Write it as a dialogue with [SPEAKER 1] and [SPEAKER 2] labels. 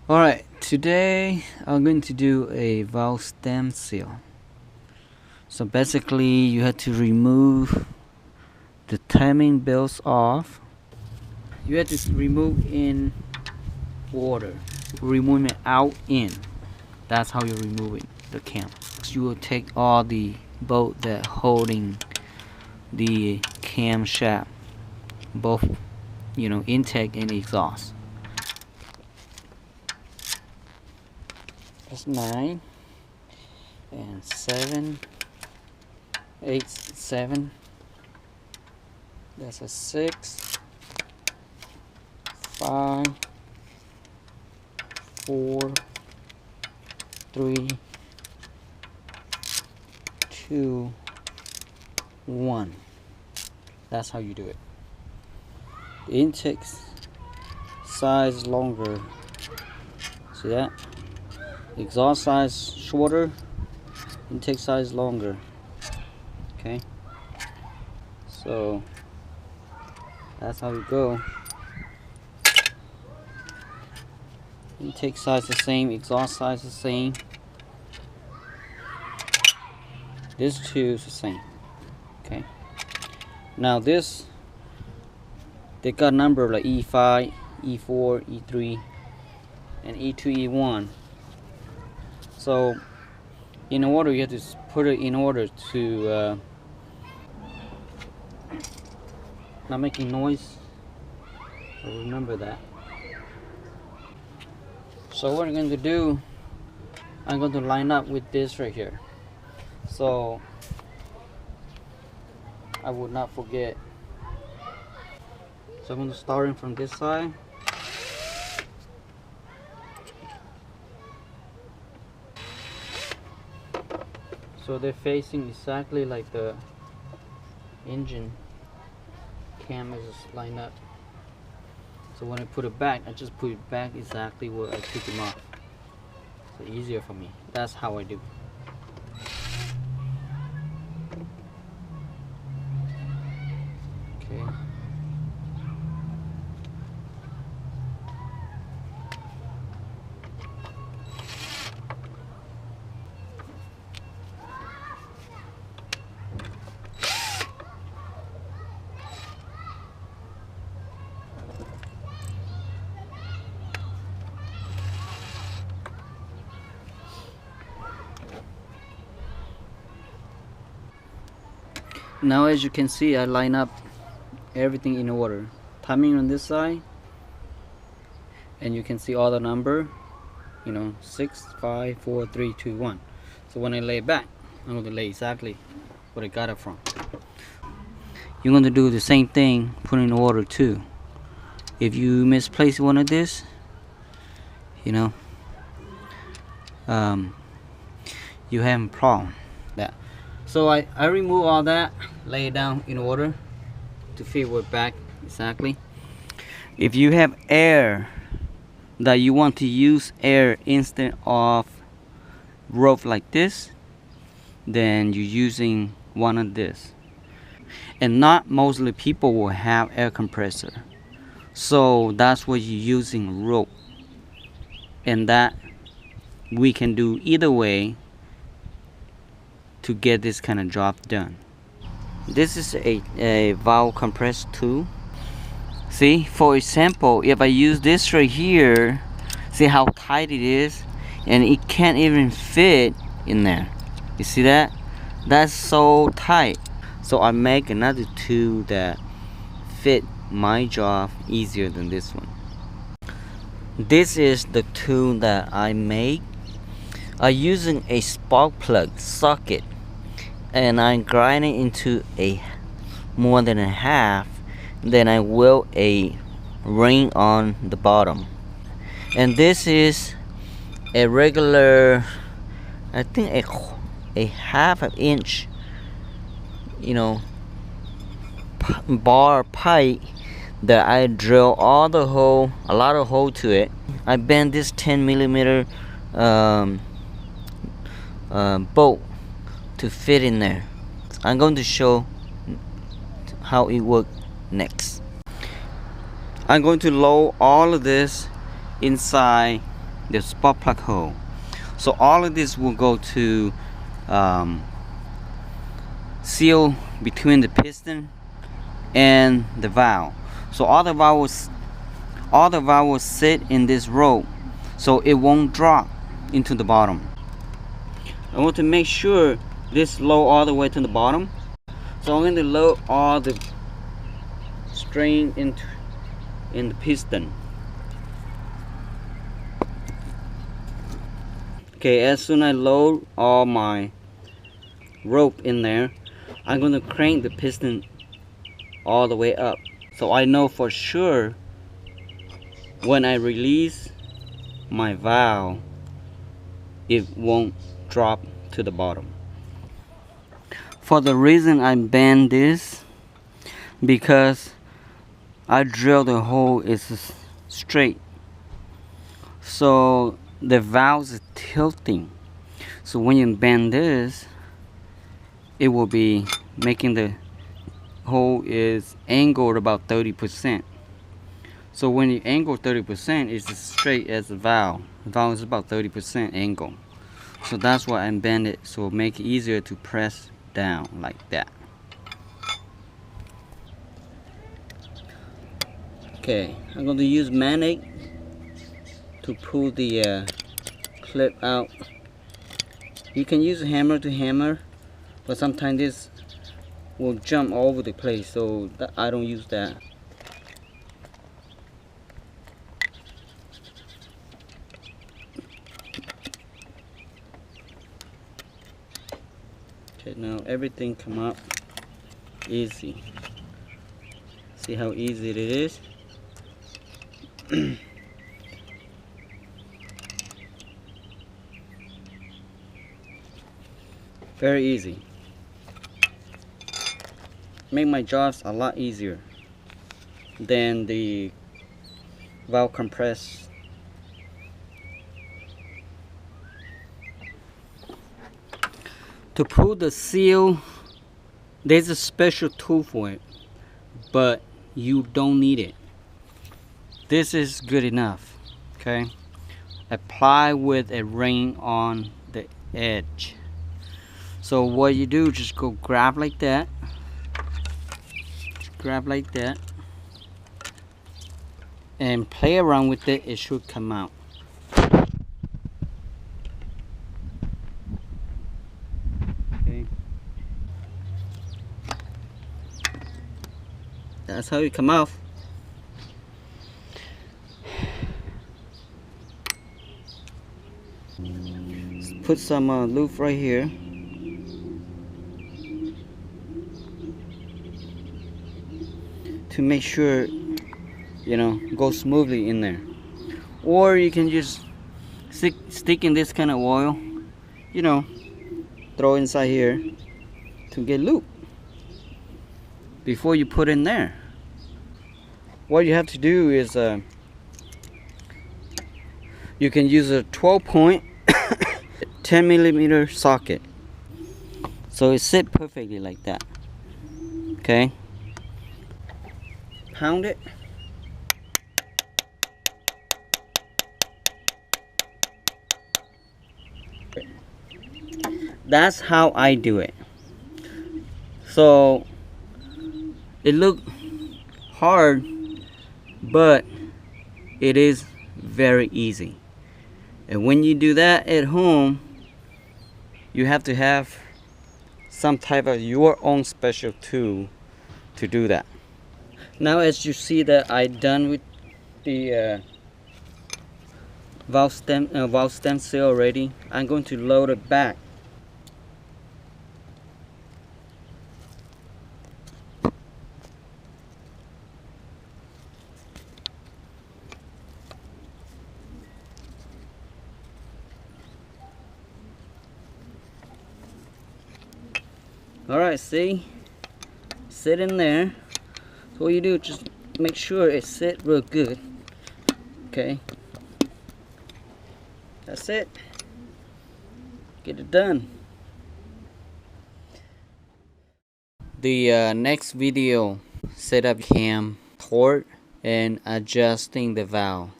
[SPEAKER 1] Alright, today I'm going to do a valve stem seal. So basically you have to remove the timing belts off. You have to remove in order. Remove it out in. That's how you're removing the cam. You will take all the bolt that holding the cam shaft, both intake and exhaust. That's 9 and 7, 8, 7. That's a 6, 5, 4, 3, 2, 1. That's how you do it. The intake size longer. See that? Exhaust size shorter, intake size longer. Okay, so that's how we go. Intake size the same, exhaust size the same. This two is the same. Okay, now this, they got number like E5, E4, E3, and E2, E1. So in order, you have to put it in order to not making noise. So remember that. So what I'm going to do, I'm going to line up with this right here, so I would not forget. So I'm going to start in from this side. So they're facing exactly like the engine cam is lined up. So when I put it back, I just put it back exactly where I took them off. So easier for me. That's how I do. Okay. Now as you can see, I line up everything in order. Timing on this side, and you can see all the number, 6, 5, 4, 3, 2, 1. So when I lay it back, I'm going to lay exactly where I got it from. You're going to do the same thing, put in order too. If you misplace one of this, you have a problem. That. So I remove all that, lay it down in order to fit it back exactly. If you have air that you want to use air instead of rope like this, then you're using one of this. And not mostly people will have air compressor, so that's what you're using rope. And that we can do either way to get this kind of job done. This is a valve compressor tool. See, for example, if I use this right here, see how tight it is, and it can't even fit in there. You see that? That's so tight. So I make another tool that fit my job easier than this one. This is the tool that I make. I'm using a spark plug socket, and I grind it into a more than a half. Then I weld a ring on the bottom. And this is a regular, I think a half an inch, bar pipe that I drill all the hole, a lot of hole to it. I bend this 10 millimeter bolt to fit in there. I'm going to show how it works next. I'm going to load all of this inside the spark plug hole. So all of this will go to seal between the piston and the valve. So all the valves sit in this row, so it won't drop into the bottom. I want to make sure this low all the way to the bottom. So I'm going to load all the string in the piston. Okay, as soon as I load all my rope in there, I'm going to crank the piston all the way up, so I know for sure when I release my valve it won't drop to the bottom. For the reason I bend this, because I drill the hole is straight, so the valve is tilting. So when you bend this, it will be making the hole is angled about 30%. So when you angle 30%, it's as straight as the valve. The valve is about 30% angle. So that's why I bend it, so it'll make it easier to press down like that. Okay, I'm going to use magnet to pull the clip out. You can use a hammer to hammer, but sometimes this will jump all over the place, so I don't use that. Okay, now everything come up easy. See how easy it is? Very easy. Make my jobs a lot easier than the valve compress. To pull the seal, there's a special tool for it, but you don't need it. This is good enough. Okay, apply with a ring on the edge. So what you do, just go grab like that, just grab like that, and play around with it. It should come out. Okay, that's how it come out. Put some loop right here. To make sure, you know, go smoothly in there. Or you can just stick in this kind of oil, you know, throw inside here to get loop before you put in there. What you have to do is you can use a 12-point 10mm socket, so it sit perfectly like that. Okay, pound it. That's how I do it. So it look hard, but it is very easy. And when you do that at home, you have to have some type of your own special tool to do that. Now as you see that I done with the valve stem seal already, I'm going to load it back. Alright, see? Sit in there. So what you do, just make sure it sit real good. Okay? That's it. Get it done. The next video, set up cam, torque, and adjusting the valve.